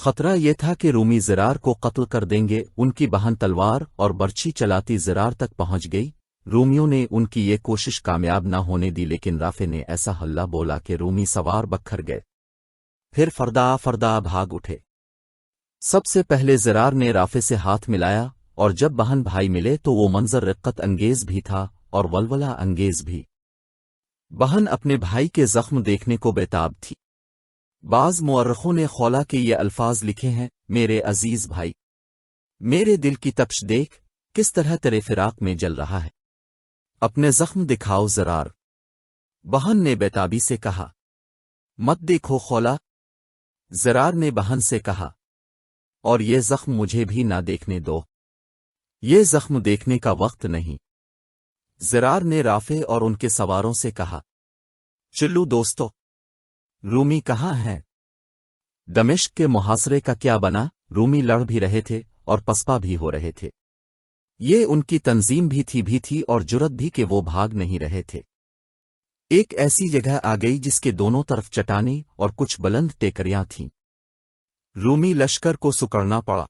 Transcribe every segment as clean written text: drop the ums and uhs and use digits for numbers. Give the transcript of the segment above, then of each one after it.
خطرہ یہ تھا کہ رومی زرار کو قتل کر دیں گے۔ ان کی بہن تلوار اور برچھی چلاتی زرار تک پہنچ گئی۔ رومیوں نے ان کی یہ کوشش کامیاب نہ ہونے دی، لیکن رافع نے ایسا ہلہ بولا کہ رومی سوار بکھر گئے، پھر فردا بھاگ اٹھے۔ سب سے پہلے زرار نے رافع سے ہاتھ ملایا، اور جب بہن بھائی ملے تو وہ منظر رقت انگیز بھی تھا اور ولولہ انگیز بھی۔ بہن اپنے بھائی کے زخم دیکھنے کو بےتاب تھی۔ بعض مورخوں نے خولا کے یہ الفاظ لکھے ہیں: میرے عزیز بھائی، میرے دل کی تپش دیکھ، کس طرح تیرے فراق میں جل رہا ہے، اپنے زخم دکھاؤ زرار۔ بہن نے بےتابی سے کہا، مت دیکھو خولا۔ زرار نے بہن سے کہا، اور یہ زخم مجھے بھی نہ دیکھنے دو، یہ زخم دیکھنے کا وقت نہیں۔ زرار نے رافع اور ان کے سواروں سے کہا، چلو دوستو، رومی کہاں ہیں؟ دمشق کے محاصرے کا کیا بنا؟ رومی لڑ بھی رہے تھے اور پسپا بھی ہو رہے تھے۔ یہ ان کی تنظیم بھی تھی اور جرت بھی کہ وہ بھاگ نہیں رہے تھے۔ ایک ایسی جگہ آ گئی جس کے دونوں طرف چٹانیں اور کچھ بلند ٹیکریاں تھیں۔ رومی لشکر کو سکڑنا پڑا۔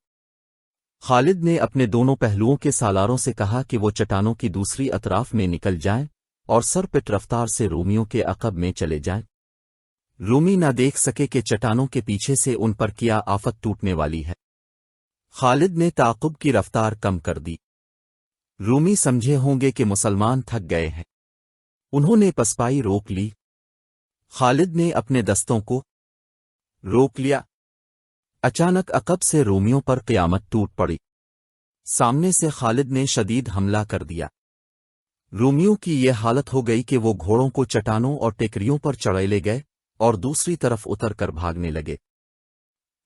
خالد نے اپنے دونوں پہلوؤں کے سالاروں سے کہا کہ وہ چٹانوں کی دوسری اطراف میں نکل جائیں اور سر پٹ رفتار سے رومیوں کے عقب میں چلے جائیں۔ رومی نہ دیکھ سکے کہ چٹانوں کے پیچھے سے ان پر کیا آفت ٹوٹنے والی ہے۔ خالد نے تعاقب کی رفتار کم کر دی۔ رومی سمجھے ہوں گے کہ مسلمان تھک گئے ہیں، انہوں نے پسپائی روک لی۔ خالد نے اپنے دستوں کو روک لیا۔ اچانک عقب سے رومیوں پر قیامت ٹوٹ پڑی۔ سامنے سے خالد نے شدید حملہ کر دیا۔ رومیوں کی یہ حالت ہو گئی کہ وہ گھوڑوں کو چٹانوں اور ٹیکریوں پر چڑھیلے گئے اور دوسری طرف اتر کر بھاگنے لگے۔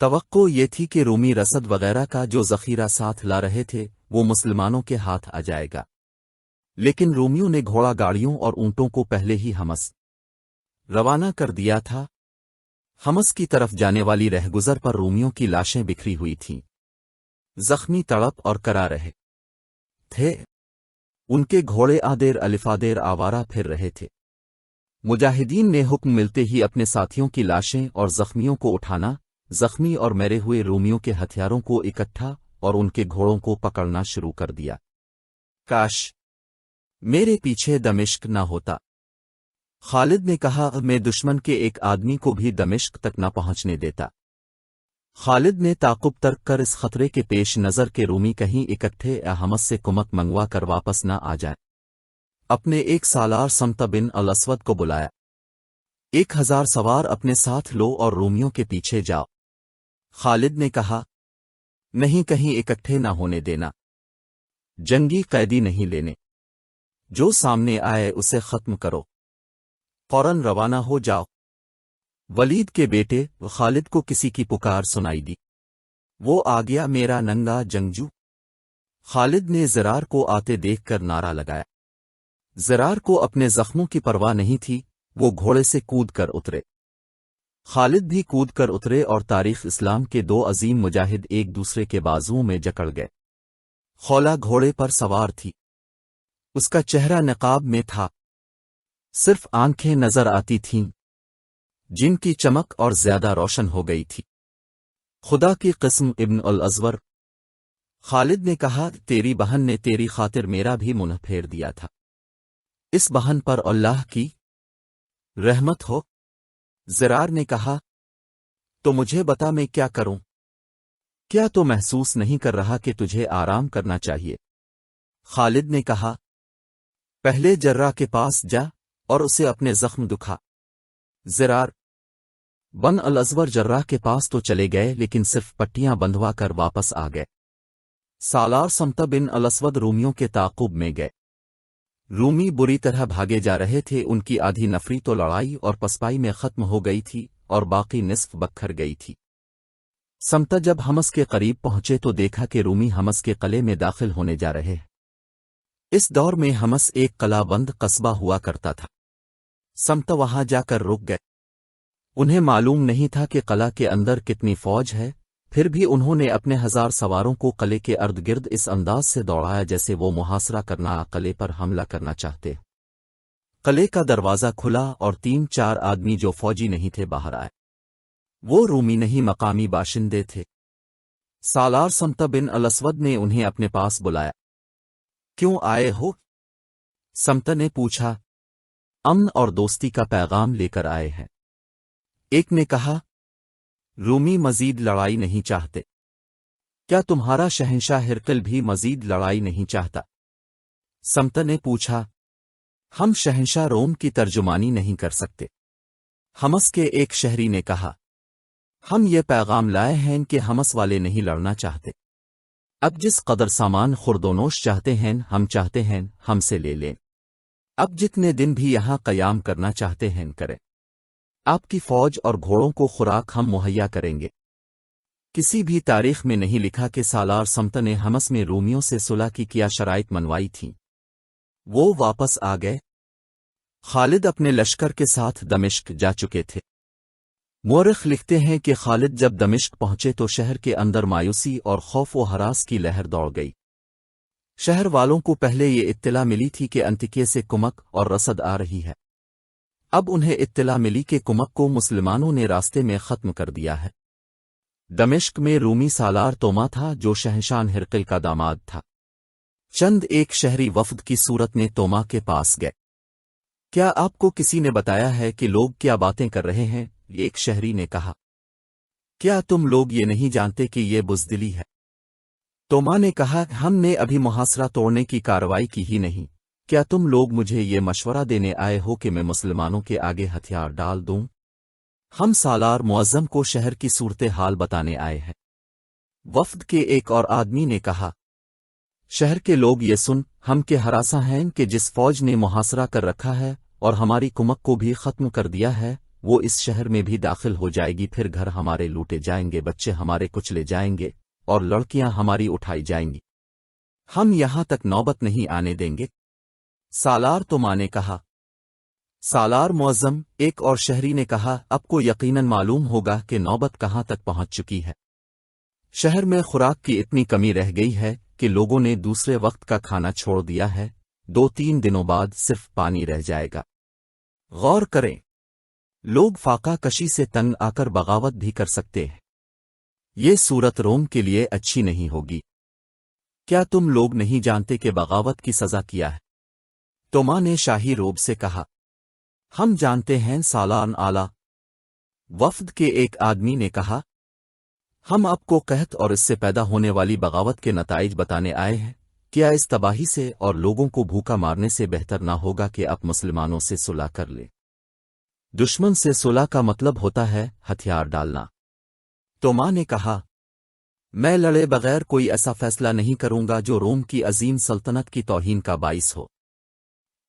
توقع یہ تھی کہ رومی رسد وغیرہ کا جو ذخیرہ ساتھ لا رہے تھے وہ مسلمانوں کے ہاتھ آ جائے گا، لیکن رومیوں نے گھوڑا گاڑیوں اور اونٹوں کو پہلے ہی حمص روانہ کر دیا تھا۔ حمص کی طرف جانے والی رہگزر پر رومیوں کی لاشیں بکھری ہوئی تھیں، زخمی تڑپ اور کرا رہے تھے۔ ان کے گھوڑے آدیر الفادیر آوارہ پھر رہے تھے۔ مجاہدین نے حکم ملتے ہی اپنے ساتھیوں کی لاشیں اور زخمیوں کو اٹھانا، زخمی اور مرے ہوئے رومیوں کے ہتھیاروں کو اکٹھا اور ان کے گھوڑوں کو پکڑنا شروع کر دیا۔ کاش میرے پیچھے دمشق نہ ہوتا، خالد نے کہا، میں دشمن کے ایک آدمی کو بھی دمشق تک نہ پہنچنے دیتا۔ خالد نے تعاقب ترک کر اس خطرے کے پیش نظر کے رومی کہیں اکٹھے حمص سے کمک منگوا کر واپس نہ آ جائیں، اپنے ایک سالار سمتا بن الاسود کو بلایا، 1000 سوار اپنے ساتھ لو اور رومیوں کے پیچھے جاؤ۔ خالد نے کہا، نہیں، کہیں اکٹھے نہ ہونے دینا، جنگی قیدی نہیں لینے، جو سامنے آئے اسے ختم کرو، فوراً روانہ ہو جاؤ۔ ولید کے بیٹے خالد کو کسی کی پکار سنائی دی، وہ آ گیا میرا ننگا جنگجو۔ خالد نے زرار کو آتے دیکھ کر نعرہ لگایا۔ زرار کو اپنے زخموں کی پرواہ نہیں تھی، وہ گھوڑے سے کود کر اترے۔ خالد بھی کود کر اترے اور تاریخ اسلام کے 2 عظیم مجاہد ایک دوسرے کے بازوؤں میں جکڑ گئے۔ خولا گھوڑے پر سوار تھی، اس کا چہرہ نقاب میں تھا، صرف آنکھیں نظر آتی تھیں جن کی چمک اور زیادہ روشن ہو گئی تھی۔ خدا کی قسم ابن الازور، خالد نے کہا، تیری بہن نے تیری خاطر میرا بھی منہ پھیر دیا تھا، اس بہن پر اللہ کی رحمت ہو۔ زرار نے کہا، تو مجھے بتا میں کیا کروں؟ کیا تو محسوس نہیں کر رہا کہ تجھے آرام کرنا چاہیے؟ خالد نے کہا، پہلے جرہ کے پاس جا اور اسے اپنے زخم دکھا۔ زرار بن الازور جرہ کے پاس تو چلے گئے لیکن صرف پٹیاں بندھوا کر واپس آ گئے۔ سالار سمتا بن الاسود رومیوں کے تعاقب میں گئے۔ رومی بری طرح بھاگے جا رہے تھے، ان کی آدھی نفری تو لڑائی اور پسپائی میں ختم ہو گئی تھی اور باقی نصف بکھر گئی تھی۔ سمتا جب حمص کے قریب پہنچے تو دیکھا کہ رومی حمص کے قلعے میں داخل ہونے جا رہے ہیں۔ اس دور میں حمص ایک قلعہ بند قصبہ ہوا کرتا تھا۔ سمتا وہاں جا کر رک گئے۔ انہیں معلوم نہیں تھا کہ قلعہ کے اندر کتنی فوج ہے، پھر بھی انہوں نے اپنے 1000 سواروں کو قلعے کے ارد گرد اس انداز سے دوڑایا جیسے وہ محاصرہ کرنا قلعے پر حملہ کرنا چاہتے۔ قلعے کا دروازہ کھلا اور 3-4 آدمی جو فوجی نہیں تھے باہر آئے۔ वो रूमी नहीं मकामी बाशिंदे थे। सालार समता बिन अलअसवद ने उन्हें अपने पास बुलाया। क्यों आए हो? समता ने पूछा। अमन और दोस्ती का पैगाम लेकर आए हैं, एक ने कहा। रूमी मजीद लड़ाई नहीं चाहते। क्या तुम्हारा शहंशाह हिरकिल भी मजीद लड़ाई नहीं चाहता? समता ने पूछा। हम शहंशाह रोम की तर्जुमानी नहीं कर सकते। हमस के एक शहरी ने कहा। हम ये पैगाम लाए हैं कि हमस वाले नहीं लड़ना चाहते। अब जिस कदर सामान खुर्दोनोश चाहते हैं हम चाहते हैं हमसे ले लें। अब जितने दिन भी यहां कयाम करना चाहते हैं करें। आपकी फौज और घोड़ों को खुराक हम मुहैया करेंगे। किसी भी तारीख में नहीं लिखा कि सालार समता ने हमस में रूमियों से सुलह की क्या शराइत मनवाई थी। वो वापस आ गए। खालिद अपने लश्कर के साथ दमिश्क जा चुके थे। मुअर्रिख लिखते हैं कि खालिद जब दमिश्क पहुंचे तो शहर के अंदर मायूसी और खौफ व हरास की लहर दौड़ गई। शहर वालों को पहले ये इत्तला मिली थी कि अंतिके से कुमक और रसद आ रही है। अब उन्हें इत्तला मिली कि कुमक को मुसलमानों ने रास्ते में खत्म कर दिया है। दमिश्क में रूमी सालार तोमा था जो शहंशाह हिरकिल का दामाद था। चंद एक शहरी वफद की सूरत में तोमा के पास गए। क्या आपको किसी ने बताया है कि लोग क्या बातें कर रहे हैं? एक शहरी ने कहा। क्या तुम लोग ये नहीं जानते कि ये बुज़दिली है? तोमा ने कहा, हमने अभी मुहासरा तोड़ने की कार्रवाई की ही नहीं। क्या तुम लोग मुझे ये मशवरा देने आए हो कि मैं मुसलमानों के आगे हथियार डाल दूं? हम सालार मुअज्जम को शहर की सूरत हाल बताने आए हैं। वफद के एक और आदमी ने कहा। शहर के लोग ये सुन हम के हरासा हैं कि जिस फौज ने मुहासरा कर रखा है और हमारी कुमक को भी खत्म कर दिया है वो इस शहर में भी दाखिल हो जाएगी। फिर घर हमारे लूटे जाएंगे, बच्चे हमारे कुचले जाएंगे और लड़कियां हमारी उठाई जाएंगी। हम यहां तक नौबत नहीं आने देंगे। सालार तोमा ने कहा। सालार मुअज्जम एक और शहरी ने कहा, अब को यकीनन मालूम होगा कि नौबत कहां तक पहुंच चुकी है। शहर में खुराक की इतनी कमी रह गई है कि लोगों ने दूसरे वक्त का खाना छोड़ दिया है। 2-3 दिनों बाद सिर्फ पानी रह जाएगा। गौर करें, लोग फाका कशी से तंग आकर बगावत भी कर सकते हैं। ये सूरत रोम के लिए अच्छी नहीं होगी। क्या तुम लोग नहीं जानते कि बगावत की सजा क्या है? तोमा ने शाही रोब से कहा। हम जानते हैं सालान आला। वफद के एक आदमी ने कहा। हम आपको कहत और इससे पैदा होने वाली बगावत के नताइज बताने आए हैं। क्या इस तबाही से और लोगों को भूखा मारने से बेहतर ना होगा कि आप मुसलमानों से सुलह कर ले? दुश्मन से सुलह का मतलब होता है हथियार डालना। तोमा ने कहा, मैं लड़े बगैर कोई ऐसा फैसला नहीं करूंगा जो रोम की अजीम सल्तनत की तौहीन का बाइस हो।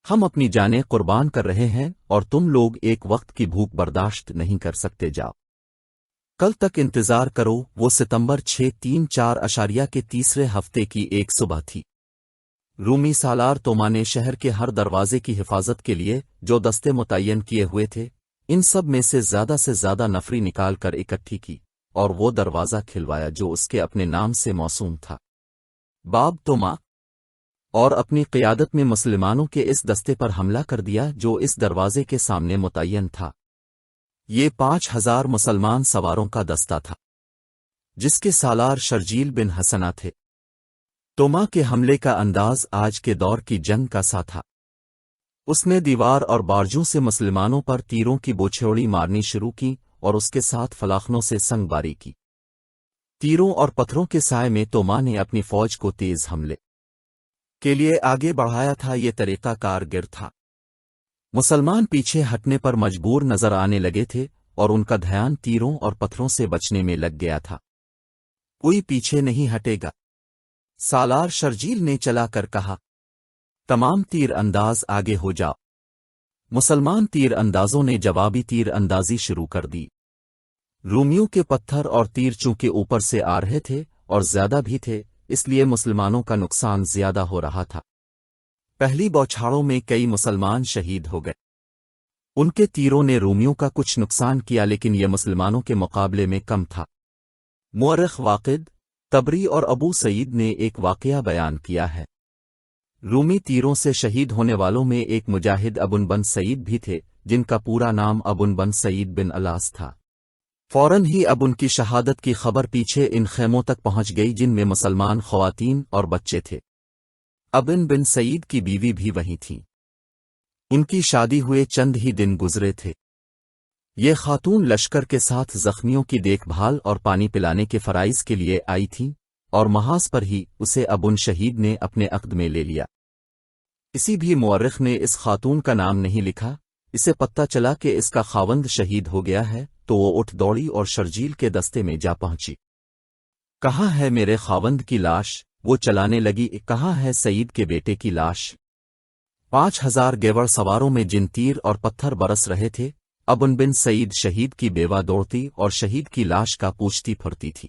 हम अपनी जानें कुर्बान कर रहे हैं और तुम लोग एक वक्त की भूख बर्दाश्त नहीं कर सकते। जाओ, कल तक इंतजार करो। वो सितंबर 634 के तीसरे हफ्ते की एक सुबह थी। रूमी सालार तोमा ने शहर के हर दरवाजे की हिफाजत के लिए जो दस्ते मुतय्यन किए हुए थे इन सब में से ज्यादा नफरी निकाल कर इकट्ठी की और वो दरवाज़ा खिलवाया जो उसके अपने नाम से मौसूम था, बाब तोमा, और अपनी क़ियादत में मुसलमानों के इस दस्ते पर हमला कर दिया जो इस दरवाजे के सामने मुतय्यन था। ये 5000 मुसलमान सवारों का दस्ता था जिसके सालार शर्जील बिन हसना थे। तोमा के हमले का अंदाज आज के दौर की जंग का सा था। उसने दीवार और बारजों से मुसलमानों पर तीरों की बोछेड़ी मारनी शुरू की और उसके साथ फलाखनों से संगबारी की। तीरों और पत्थरों के साए में तोमा ने अपनी फौज को तेज हमले के लिए आगे बढ़ाया था। ये तरीका कारगर था। मुसलमान पीछे हटने पर मजबूर नजर आने लगे थे और उनका ध्यान तीरों और पत्थरों से बचने में लग गया था। कोई पीछे नहीं हटेगा। सालार शर्जील ने चला कर कहा, तमाम तीर अंदाज आगे हो जाओ। मुसलमान तीर अंदाजों ने जवाबी तीर अंदाजी शुरू कर दी। रूमियों के पत्थर और तीर चूंकि ऊपर से आ रहे थे और ज्यादा भी थे इसलिए मुसलमानों का नुकसान ज्यादा हो रहा था। पहली बौछारों में कई मुसलमान शहीद हो गए। उनके तीरों ने रूमियों का कुछ नुकसान किया लेकिन यह मुसलमानों के मुकाबले में कम था। मुअर्रिख वाक़िद, तबरी और अबू सईद ने एक वाक़या बयान किया है। रूमी तीरों से शहीद होने वालों में एक मुजाहिद अबुन बन सईद भी थे जिनका पूरा नाम अबुन बन सईद बिन अलास था। فوراً ہی اب ان کی شہادت کی خبر پیچھے ان خیموں تک پہنچ گئی جن میں مسلمان خواتین اور بچے تھے۔ ابن بن سعید کی بیوی بھی وہیں تھیں۔ ان کی شادی ہوئے چند ہی دن گزرے تھے۔ یہ خاتون لشکر کے ساتھ زخمیوں کی دیکھ بھال اور پانی پلانے کے فرائض کے لیے آئی تھیں، اور محاذ پر ہی اسے ابن شہید نے اپنے عقد میں لے لیا۔ کسی بھی مورخ نے اس خاتون کا نام نہیں لکھا۔ اسے پتہ چلا کہ اس کا خاوند شہید ہو گیا ہے تو وہ اٹھ دوڑی اور شرجیل کے دستے میں جا پہنچی۔ کہاں ہے میرے خاوند کی لاش؟ وہ چلانے لگی، کہاں ہے سعید کے بیٹے کی لاش؟ 5000 گیوڑ سواروں میں جن تیر اور پتھر برس رہے تھے، ابن بن سعید شہید کی بیوہ دوڑتی اور شہید کی لاش کا پوچھتی پھرتی تھی۔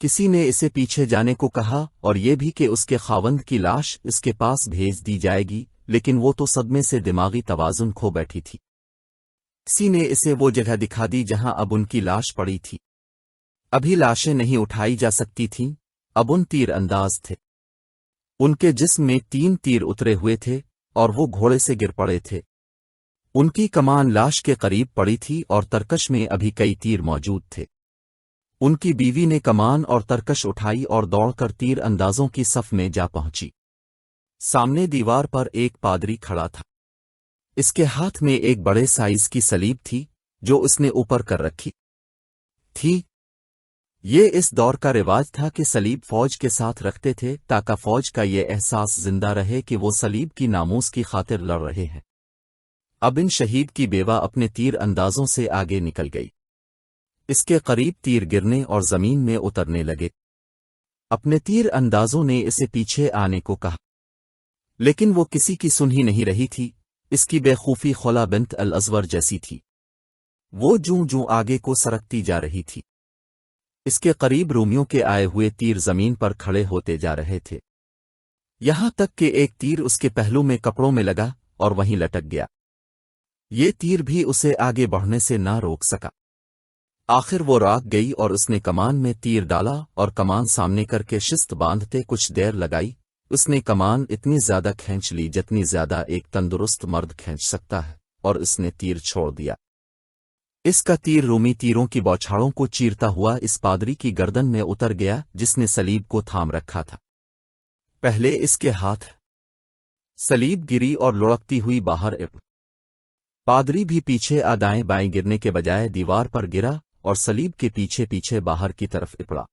کسی نے اسے پیچھے جانے کو کہا اور یہ بھی کہ اس کے خاوند کی لاش اس کے پاس بھیج دی جائے گی، لیکن وہ تو صدمے سے دماغی توازن کھو بیٹھی تھی۔ کسی نے اسے وہ جگہ دکھا دی جہاں اب ان کی لاش پڑی تھی۔ ابھی لاشیں نہیں اٹھائی جا سکتی تھیں، اب ان تیر انداز تھے۔ ان کے جسم میں 3 تیر اترے ہوئے تھے اور وہ گھوڑے سے گر پڑے تھے۔ ان کی کمان لاش کے قریب پڑی تھی اور ترکش میں ابھی کئی تیر موجود تھے۔ ان کی بیوی نے کمان اور ترکش اٹھائی اور دوڑ کر تیر اندازوں کی صف میں جا پہنچی۔ سامنے دیوار پر ایک پادری کھڑا تھا۔ اس کے ہاتھ میں ایک بڑے سائز کی سلیب تھی جو اس نے اوپر کر رکھی تھی۔ یہ اس دور کا رواج تھا کہ سلیب فوج کے ساتھ رکھتے تھے تاکہ فوج کا یہ احساس زندہ رہے کہ وہ سلیب کی ناموس کی خاطر لڑ رہے ہیں۔ ابن شہید کی بیوہ اپنے تیر اندازوں سے آگے نکل گئی۔ اس کے قریب تیر گرنے اور زمین میں اترنے لگے۔ اپنے تیر اندازوں نے اسے پیچھے آنے کو کہا، لیکن وہ کسی کی سن ہی نہیں رہی تھی۔ اس کی بے خوفی خلا بنت الازور جیسی تھی، وہ جوں جوں آگے کو سرکتی جا رہی تھی۔ اس کے قریب رومیوں کے آئے ہوئے تیر زمین پر کھڑے ہوتے جا رہے تھے، یہاں تک کہ ایک تیر اس کے پہلو میں کپڑوں میں لگا اور وہیں لٹک گیا۔ یہ تیر بھی اسے آگے بڑھنے سے نہ روک سکا۔ آخر وہ راک گئی اور اس نے کمان میں تیر ڈالا اور کمان سامنے کر کے شست باندھتے کچھ دیر لگائی۔ اس نے کمان اتنی زیادہ کھینچ لی جتنی زیادہ ایک تندرست مرد کھینچ سکتا ہے، اور اس نے تیر چھوڑ دیا۔ اس کا تیر رومی تیروں کی بوچھاڑوں کو چیرتا ہوا اس پادری کی گردن میں اتر گیا جس نے سلیب کو تھام رکھا تھا۔ پہلے اس کے ہاتھ سلیب گری اور لڑکتی ہوئی باہر پادری بھی پیچھے آدائیں بائیں گرنے کے بجائے دیوار پر گرا اور سلیب کے پیچھے پیچھے باہر کی طرف اپڑا۔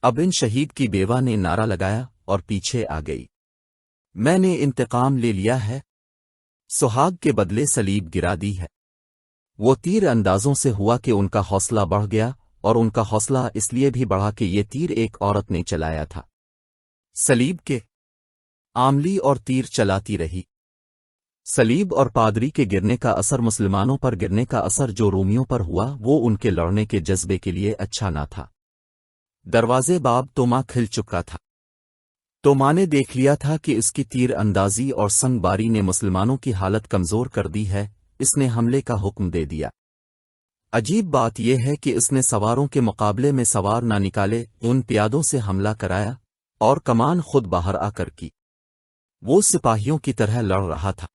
ابن شہید کی بیوہ نے نعرہ لگایا اور پیچھے آ گئی، میں نے انتقام لے لیا ہے، سہاگ کے بدلے سلیب گرا دی ہے۔ وہ تیر اندازوں سے ہوا کہ ان کا حوصلہ بڑھ گیا، اور ان کا حوصلہ اس لیے بھی بڑھا کہ یہ تیر ایک عورت نے چلایا تھا۔ سلیب کے آملی اور تیر چلاتی رہی۔ سلیب اور پادری کے گرنے کا اثر مسلمانوں پر گرنے کا اثر جو رومیوں پر ہوا وہ ان کے لڑنے کے جذبے کے لیے اچھا نہ تھا۔ دروازے باب توما کھل چکا تھا۔ توما نے دیکھ لیا تھا کہ اس کی تیر اندازی اور سنگ باری نے مسلمانوں کی حالت کمزور کر دی ہے۔ اس نے حملے کا حکم دے دیا۔ عجیب بات یہ ہے کہ اس نے سواروں کے مقابلے میں سوار نہ نکالے، ان پیادوں سے حملہ کرایا اور کمان خود باہر آ کر کی۔ وہ سپاہیوں کی طرح لڑ رہا تھا۔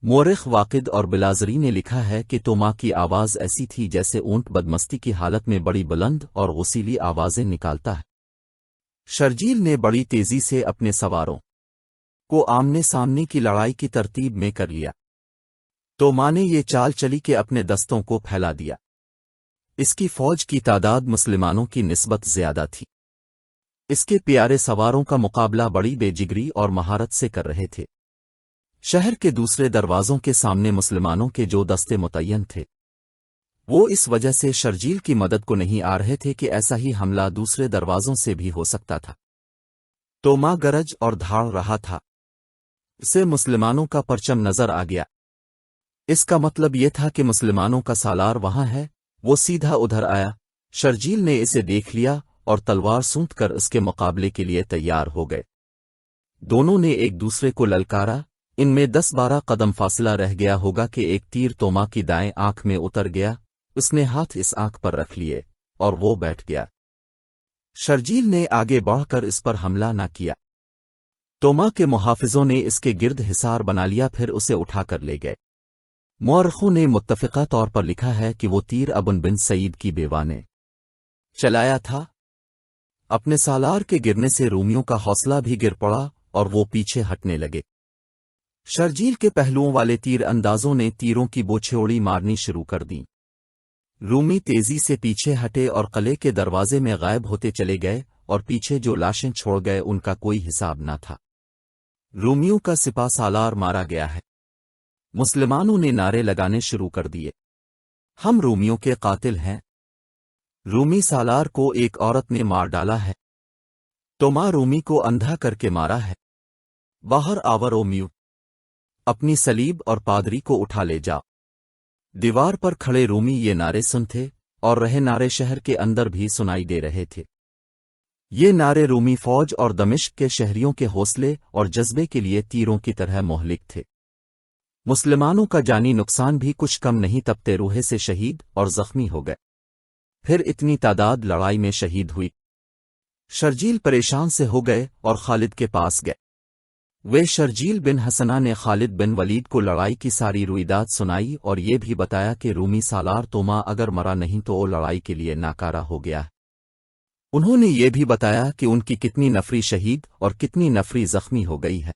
مورخ واقد اور بلازری نے لکھا ہے کہ توما کی آواز ایسی تھی جیسے اونٹ بدمستی کی حالت میں بڑی بلند اور غصیلی آوازیں نکالتا ہے۔ شرجیل نے بڑی تیزی سے اپنے سواروں کو آمنے سامنے کی لڑائی کی ترتیب میں کر لیا۔ توما نے یہ چال چلی کہ اپنے دستوں کو پھیلا دیا۔ اس کی فوج کی تعداد مسلمانوں کی نسبت زیادہ تھی۔ اس کے پیارے سواروں کا مقابلہ بڑی بے جگری اور مہارت سے کر رہے تھے۔ شہر کے دوسرے دروازوں کے سامنے مسلمانوں کے جو دستے متعین تھے وہ اس وجہ سے شرجیل کی مدد کو نہیں آ رہے تھے کہ ایسا ہی حملہ دوسرے دروازوں سے بھی ہو سکتا تھا۔ توما گرج اور دھاڑ رہا تھا۔ اسے مسلمانوں کا پرچم نظر آ گیا۔ اس کا مطلب یہ تھا کہ مسلمانوں کا سالار وہاں ہے۔ وہ سیدھا ادھر آیا۔ شرجیل نے اسے دیکھ لیا اور تلوار سونت کر اس کے مقابلے کے لیے تیار ہو گئے۔ دونوں نے ایک دوسرے کو للکارا۔ ان میں 10-12 قدم فاصلہ رہ گیا ہوگا کہ ایک تیر توما کی دائیں آنکھ میں اتر گیا۔ اس نے ہاتھ اس آنکھ پر رکھ لیے اور وہ بیٹھ گیا۔ شرجیل نے آگے بڑھ کر اس پر حملہ نہ کیا۔ توما کے محافظوں نے اس کے گرد حصار بنا لیا، پھر اسے اٹھا کر لے گئے۔ मौरखों ने मुत्तफ़िक़ा तौर पर लिखा है कि वो तीर अबन बिन सईद की बेवा ने चलाया था। अपने सालार के गिरने से रूमियों का हौसला भी गिर पड़ा और वो पीछे हटने लगे। शर्जील के पहलुओं वाले तीर अंदाजों ने तीरों की बोछेड़ी मारनी शुरू कर दी। रूमी तेजी से पीछे हटे और किले के दरवाजे में गायब होते चले गए और पीछे जो लाशें छोड़ गए उनका कोई हिसाब न था। रूमियों का सिपा सालार मारा गया है। मुसलमानों ने नारे लगाने शुरू कर दिए, हम रूमियों के कातिल हैं। रूमी सालार को एक औरत ने मार डाला है। तोमा रूमी को अंधा करके मारा है। बाहर आवर ओ म्यू, अपनी सलीब और पादरी को उठा ले जा। दीवार पर खड़े रूमी ये नारे सुनते और रहे नारे शहर के अंदर भी सुनाई दे रहे थे। ये नारे रूमी फौज और दमिश्क के शहरियों के हौसले और जज्बे के लिए तीरों की तरह मोहलिक थे। मुसलमानों का जानी नुकसान भी कुछ कम नहीं, तपते रूहे से शहीद और जख्मी हो गए। फिर इतनी तादाद लड़ाई में शहीद हुई। शर्जील परेशान से हो गए और खालिद के पास गए। वे शर्जील बिन हसना ने खालिद बिन वलीद को लड़ाई की सारी रुईदात सुनाई और ये भी बताया कि रूमी सालार तोमा अगर मरा नहीं तो वो लड़ाई के लिए नाकारा हो गया है। उन्होंने ये भी बताया कि उनकी कितनी नफरी शहीद और कितनी नफरी जख्मी हो गई है।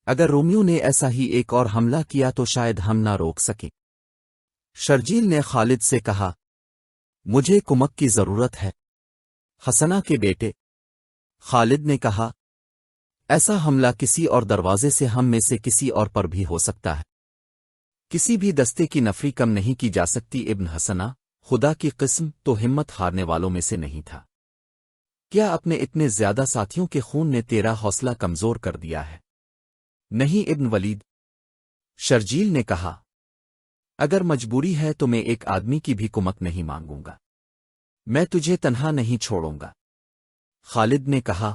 अगर रोमियों ने ऐसा ही एक और हमला किया तो शायद हम ना रोक सकें। शर्जील ने खालिद से कहा, मुझे कुमक की जरूरत है। हसना के बेटे खालिद ने कहा, ऐसा हमला किसी और दरवाजे से हम में से किसी और पर भी हो सकता है। किसी भी दस्ते की नफरी कम नहीं की जा सकती। इब्न हसना, खुदा की किस्म तो हिम्मत हारने वालों में से नहीं था। क्या अपने इतने ज्यादा साथियों के खून ने तेरा हौसला कमजोर कर दिया है? नहीं इब्न वलीद, शर्जील ने कहा, अगर मजबूरी है तो मैं एक आदमी की भी कुमक नहीं मांगूंगा। मैं तुझे तन्हा नहीं छोड़ूंगा। खालिद ने कहा,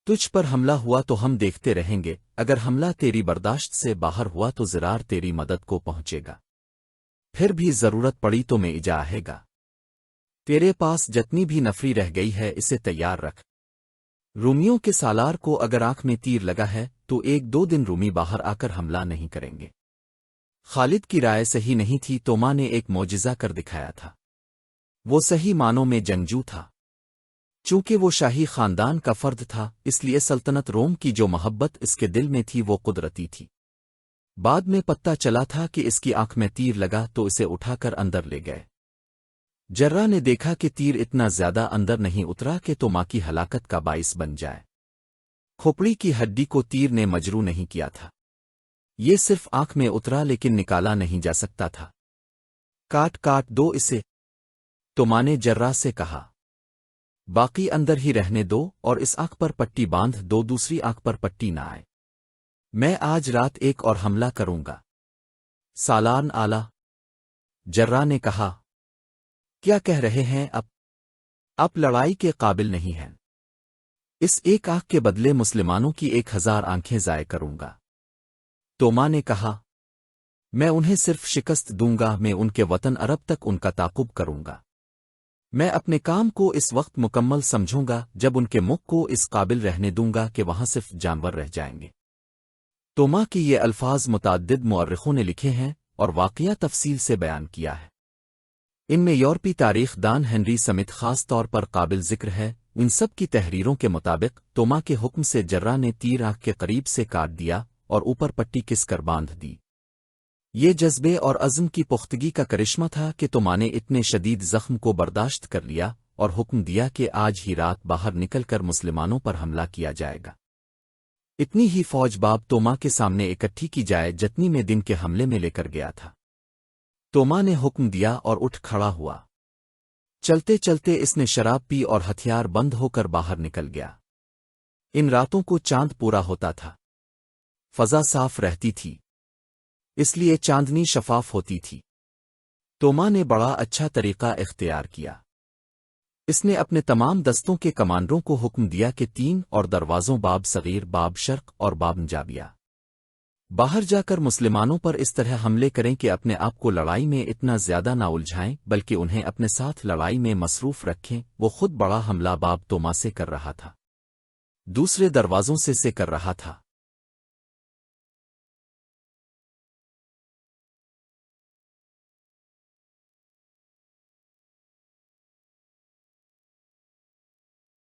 तुझ पर हमला हुआ तो हम देखते रहेंगे। अगर हमला तेरी बर्दाश्त से बाहर हुआ तो ज़रार तेरी मदद को पहुंचेगा। फिर भी जरूरत पड़ी तो मैं इजा आएगा। तेरे पास जितनी भी नफरी रह गई है इसे तैयार रख। रूमियों के सालार को अगर आंख में तीर लगा है तो 1-2 दिन रूमी बाहर आकर हमला नहीं करेंगे। खालिद की राय सही नहीं थी। तोमा ने एक मौजिज़ा कर दिखाया था। वो सही मानों में जंगजू था। चूंकि वो शाही खानदान का फर्द था इसलिए सल्तनत रोम की जो मोहब्बत इसके दिल में थी वो कुदरती थी। बाद में पता चला था कि इसकी आंख में तीर लगा तो इसे उठाकर अंदर ले गए। जर्रा ने देखा कि तीर इतना ज्यादा अंदर नहीं उतरा कि तोमा की हलाकत का बाइस बन जाए। खोपड़ी की हड्डी को तीर ने मजरू नहीं किया था। ये सिर्फ आंख में उतरा लेकिन निकाला नहीं जा सकता था। काट काट दो इसे, तोमा ने जर्रा से कहा। बाकी अंदर ही रहने दो और इस आंख पर पट्टी बांध दो, दूसरी आंख पर पट्टी ना आए। मैं आज रात एक और हमला करूंगा। सालान आला, जर्रा ने कहा, क्या कह रहे हैं आप लड़ाई के काबिल नहीं हैं। इस एक आंख के बदले मुसलमानों की 1000 आंखें ज़ाय करूंगा। तोमा ने कहा, मैं उन्हें सिर्फ शिकस्त दूंगा। मैं उनके वतन अरब तक उनका ताकुब करूंगा। मैं अपने काम को इस वक्त मुकम्मल समझूंगा जब उनके मुख को इस काबिल रहने दूंगा कि वहां सिर्फ जानवर रह जाएंगे। तोमा की ये अल्फाज मुताद्दिद मुअर्रिखों ने लिखे हैं और वाक़या तफसील से बयान किया है। इनमें यूरोपी तारीख दान हेनरी समिथ खास तौर पर काबिल जिक्र है। उन सब की तहरीरों के मुताबिक तोमा के हुक्म से जर्रा ने तीर आंख के करीब से काट दिया और ऊपर पट्टी किसकर बांध दी। ये जज्बे और अज़्म की पुख्तगी का करिश्मा था कि तोमा ने इतने शदीद जख्म को बर्दाश्त कर लिया और हुक्म दिया कि आज ही रात बाहर निकलकर मुसलमानों पर हमला किया जाएगा। इतनी ही फौज बाब तोमा के सामने इकट्ठी की जाए जितनी में दिन के हमले में लेकर गया था। तोमा ने हुक्म दिया और उठ खड़ा हुआ। चलते चलते इसने शराब पी और हथियार बंद होकर बाहर निकल गया। इन रातों को चांद पूरा होता था। फजा साफ रहती थी इसलिए चांदनी शफाफ होती थी। तोमा ने बड़ा अच्छा तरीका इख्तियार किया। इसने अपने तमाम दस्तों के कमांडरों को हुक्म दिया कि 3 और दरवाज़ों बाब सगीर, बाब शर्क और बाब नजाबिया बाहर जाकर मुसलमानों पर इस तरह हमले करें कि अपने आप को लड़ाई में इतना ज्यादा ना उलझाएं बल्कि उन्हें अपने साथ लड़ाई में मसरूफ रखें। वो खुद बड़ा हमला बाब तोमा से कर रहा था, दूसरे दरवाज़ों से कर रहा था।